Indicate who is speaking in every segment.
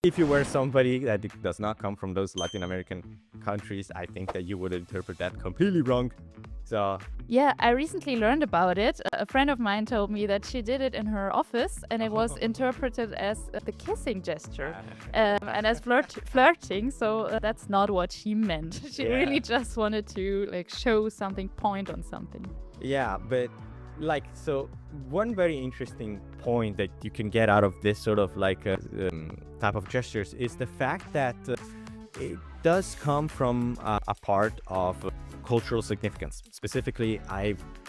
Speaker 1: If you were somebody that does not come from those Latin American countries, I think that you would interpret that completely wrong. So,
Speaker 2: Yeah, I recently learned about it. A friend of mine told me that she did it in her office and it was interpreted as the kissing gesture and as flirting. So that's not what she meant. She
Speaker 1: Yeah.
Speaker 2: really just wanted to like show something, point on something.
Speaker 1: yeah, but like, so one very interesting point that you can get out of this sort of like type of gestures is the fact that it does come from a part of cultural significance. Specifically,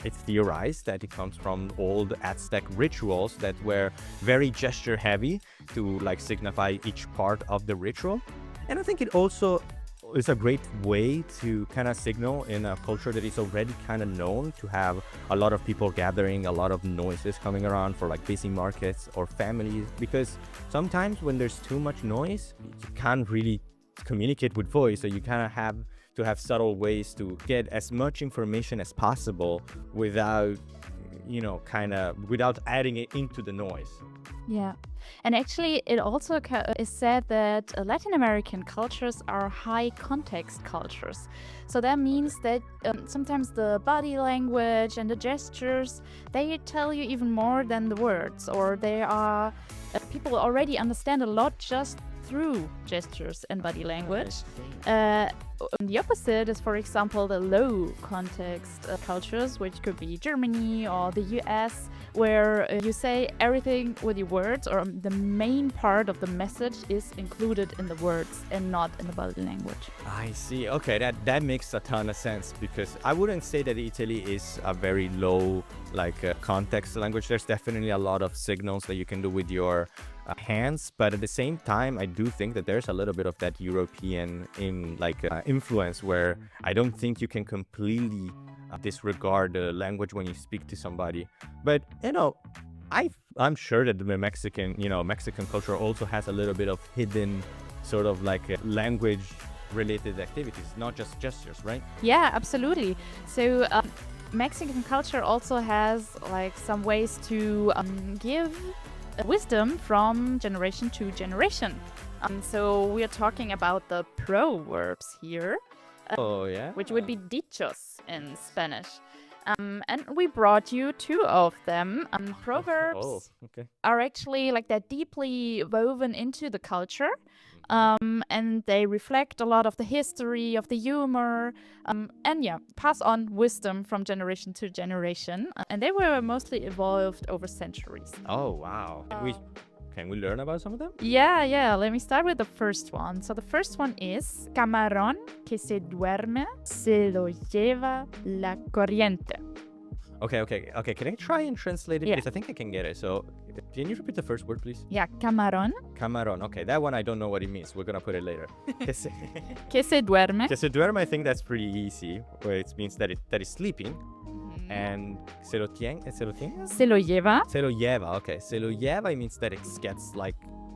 Speaker 1: it's theorized that it comes from old Aztec rituals that were very gesture heavy to like signify each part of the ritual. And I think it also is a great way to kind of signal in a culture that is already kind of known to have a lot of people gathering, a lot of noises coming around for like busy markets or families. Because sometimes when there's too much noise, you can't really communicate with voice, so you kind of have to have subtle ways to get as much information as possible without without adding it into the noise.
Speaker 2: Yeah. And actually, it also is said that Latin American cultures are high context cultures. So that means that sometimes the body language and the gestures, they tell you even more than the words, or they are people already understand a lot just through gestures and body language. The opposite is, for example, the low context cultures, which could be Germany or the US, where you say everything with your words, or the main part of the message is included in the words and not in the body language.
Speaker 1: I see. Okay, that makes a ton of sense, because I wouldn't say that Italy is a very low context language. There's definitely a lot of signals that you can do with your hands, but at the same time, I do think that there's a little bit of that European influence where I don't think you can completely disregard the language when you speak to somebody. But I'm sure that the Mexican culture also has a little bit of hidden sort of language related activities, not just gestures, right?
Speaker 2: Yeah, absolutely. So Mexican culture also has like some ways to give wisdom from generation to generation. So we are talking about the proverbs here,
Speaker 1: Oh yeah.
Speaker 2: which would be dichos in Spanish. And we brought you two of them. Proverbs
Speaker 1: Oh, okay.
Speaker 2: are actually like that deeply woven into the culture. And they reflect a lot of the history, of the humor, and pass on wisdom from generation to generation. And they were mostly evolved over centuries.
Speaker 1: Oh wow. Can we learn about some of them?
Speaker 2: Yeah. Let me start with the first one. So the first one is: camarón que se duerme se lo lleva la corriente.
Speaker 1: Okay. Can I try and translate it?
Speaker 2: Yeah.
Speaker 1: Because I think I can get it. So, can you repeat the first word, please?
Speaker 2: Yeah, camarón
Speaker 1: Camarón. Okay, that one I don't know what it means. We're gonna put it later. Que se
Speaker 2: que se duerme.
Speaker 1: que se duerme, I think that's pretty easy. Where it means that it's sleeping. And se lo tiene.
Speaker 2: Se lo lleva.
Speaker 1: Se lo lleva. Okay, se lo lleva, it means that it gets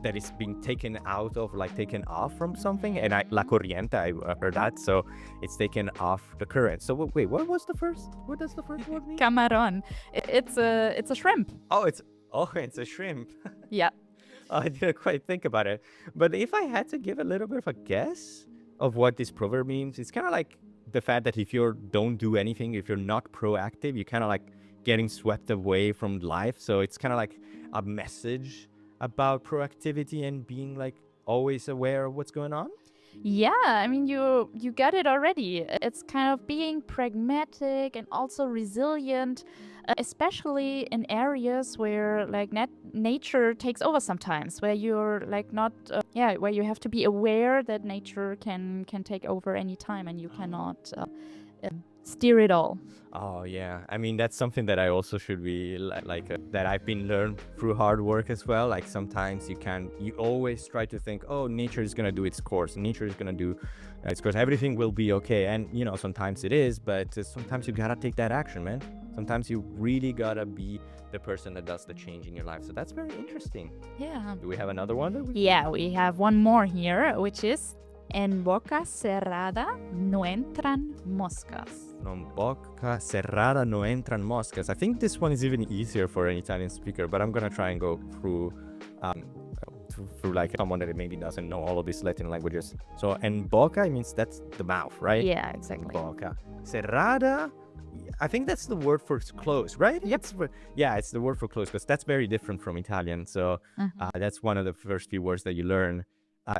Speaker 1: that is being taken out of, taken off from something. And la corriente, I heard that. So it's taken off the current. So wait, what does the first word mean?
Speaker 2: Camarón. It's a shrimp.
Speaker 1: It's a shrimp.
Speaker 2: Yeah.
Speaker 1: I didn't quite think about it. But if I had to give a little bit of a guess of what this proverb means, it's kind of like the fact that if you don't do anything, if you're not proactive, you're kind of like getting swept away from life. So it's kind of like a message about proactivity and being always aware of what's going on.
Speaker 2: Yeah, I mean, you got it already. It's kind of being pragmatic and also resilient, especially in areas where nature takes over sometimes, where you're not where you have to be aware that nature can take over any time and you cannot steer it all.
Speaker 1: Oh yeah, I mean that's something that I also should be that I've been learned through hard work as well. Like sometimes you always try to think, oh, nature is gonna do its course, nature is gonna do its course, everything will be okay. And sometimes it is, but sometimes you gotta take that action, man. Sometimes you really gotta be the person that does the change in your life. So that's very interesting.
Speaker 2: Yeah.
Speaker 1: Do we have another one?
Speaker 2: Yeah, we have one more here, which is: en boca cerrada no entran moscas.
Speaker 1: En boca cerrada no entran moscas. I think this one is even easier for an Italian speaker, but I'm gonna try and go through through like someone that maybe doesn't know all of these Latin languages. So, and boca means that's the mouth, right?
Speaker 2: Yeah, exactly.
Speaker 1: Boca. Cerrada, I think that's the word for close, right?
Speaker 2: Yep.
Speaker 1: It's the word for close, because that's very different from Italian. So that's one of the first few words that you learn.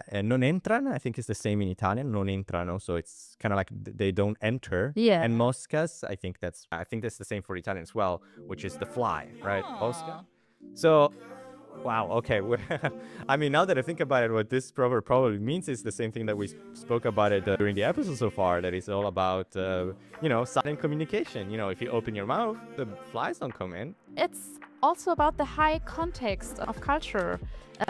Speaker 1: And non entran, I think is the same in Italian. Non entrano, so it's kind of like they don't enter.
Speaker 2: Yeah.
Speaker 1: And moscas, I think that's the same for Italian as well, which is the fly, right? Mosca. So, wow. Okay. I mean, now that I think about it, what this proverb probably means is the same thing that we spoke about it during the episode so far. That is all about, silent communication. If you open your mouth, the flies don't come in.
Speaker 2: It's also about the high context of culture,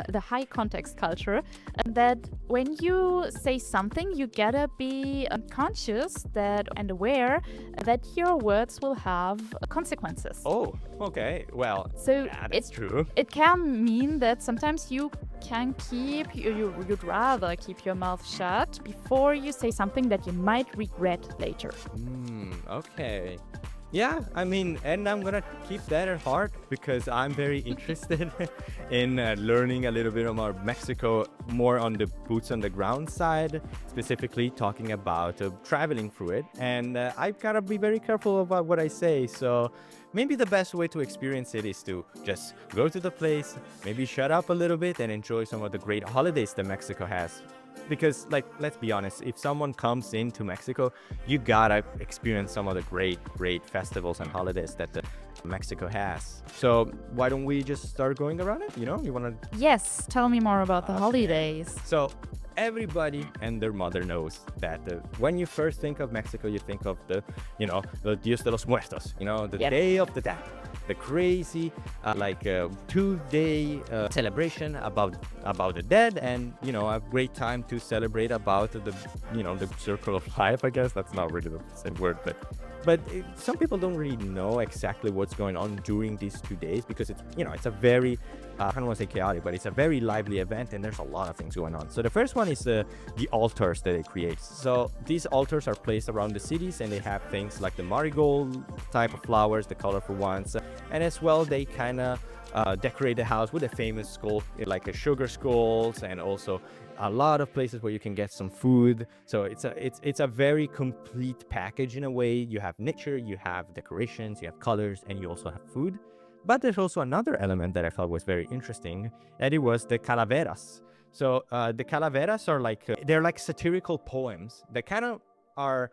Speaker 2: the high context culture, and that when you say something, you gotta be conscious that and aware that your words will have consequences.
Speaker 1: Oh, okay. Well,
Speaker 2: So
Speaker 1: yeah, that's true.
Speaker 2: It can mean that sometimes you can you'd rather keep your mouth shut before you say something that you might regret later.
Speaker 1: Okay. Yeah, I mean, and I'm gonna keep that at heart, because I'm very interested in learning a little bit about Mexico, more on the boots on the ground side, specifically talking about traveling through it. And I've gotta be very careful about what I say. So maybe the best way to experience it is to just go to the place, maybe shut up a little bit, and enjoy some of the great holidays that Mexico has. Because, like, let's be honest, if someone comes into Mexico, you gotta experience some of the great festivals and holidays that Mexico has. So why don't we just start going around it? You wanna?
Speaker 2: Yes, tell me more about the holidays.
Speaker 1: So everybody and their mother knows that when you first think of Mexico, you think of the Dios de los Muertos, the
Speaker 2: Yep.
Speaker 1: Day of the Dead, the crazy 2-day celebration about the dead, and a great time to celebrate about the circle of life. I guess that's not really the same word, but some people don't really know exactly what's going on during these 2 days, because it's a very I don't want to say chaotic, but it's a very lively event, and there's a lot of things going on. So the first one is the altars that they create. So these altars are placed around the cities, and they have things like the marigold type of flowers, the colorful ones, and as well they kind of decorate the house with a famous skull, like a sugar skulls, and also a lot of places where you can get some food. So it's a very complete package in a way. You have nature, you have decorations, you have colors, and you also have food. But there's also another element that I thought was very interesting, and it was the calaveras. So the calaveras are they're like satirical poems that kind of are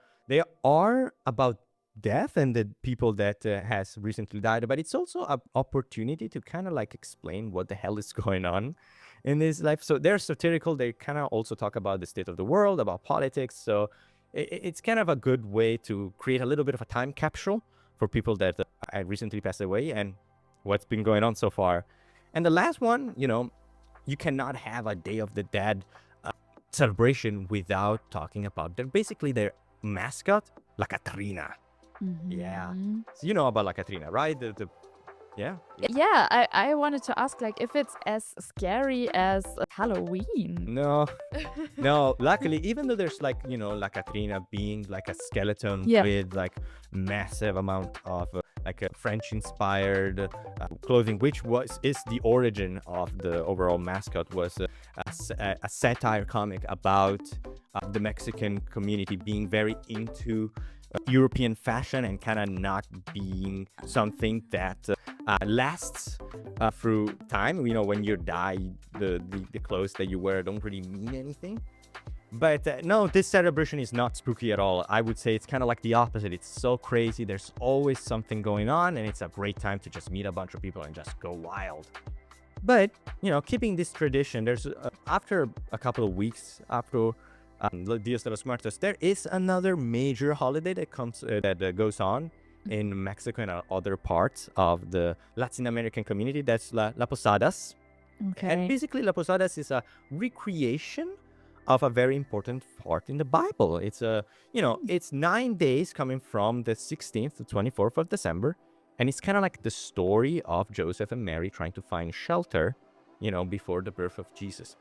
Speaker 1: about death and the people that has recently died, but it's also an opportunity to kind of explain what the hell is going on in this life. So they're satirical. They kind of also talk about the state of the world, about politics. So it's kind of a good way to create a little bit of a time capsule for people that recently passed away and what's been going on so far. And the last one, you cannot have a Day of the Dead celebration without talking about basically their mascot, La Catrina. Yeah. So you know about La Catrina, right? Yeah.
Speaker 2: Yeah, I wanted to ask if it's as scary as Halloween.
Speaker 1: No. Luckily, even though there's La Catrina being like a skeleton
Speaker 2: Yeah.
Speaker 1: with massive amount of French-inspired clothing, which is the origin of the overall mascot, was a satire comic about the Mexican community being very into European fashion and kind of not being something that lasts through time. When you die, the clothes that you wear don't really mean anything. But no, this celebration is not spooky at all. I would say it's kind of like the opposite. It's so crazy. There's always something going on, and it's a great time to just meet a bunch of people and just go wild. But, keeping this tradition, there's after a couple of weeks after Dios de los Muertos, there is another major holiday that goes on in Mexico and other parts of the Latin American community. That's La Posadas.
Speaker 2: Okay.
Speaker 1: And basically, La Posadas is a recreation of a very important part in the Bible. It's it's 9 days coming from the 16th to 24th of December, and it's kind of like the story of Joseph and Mary trying to find shelter, before the birth of Jesus.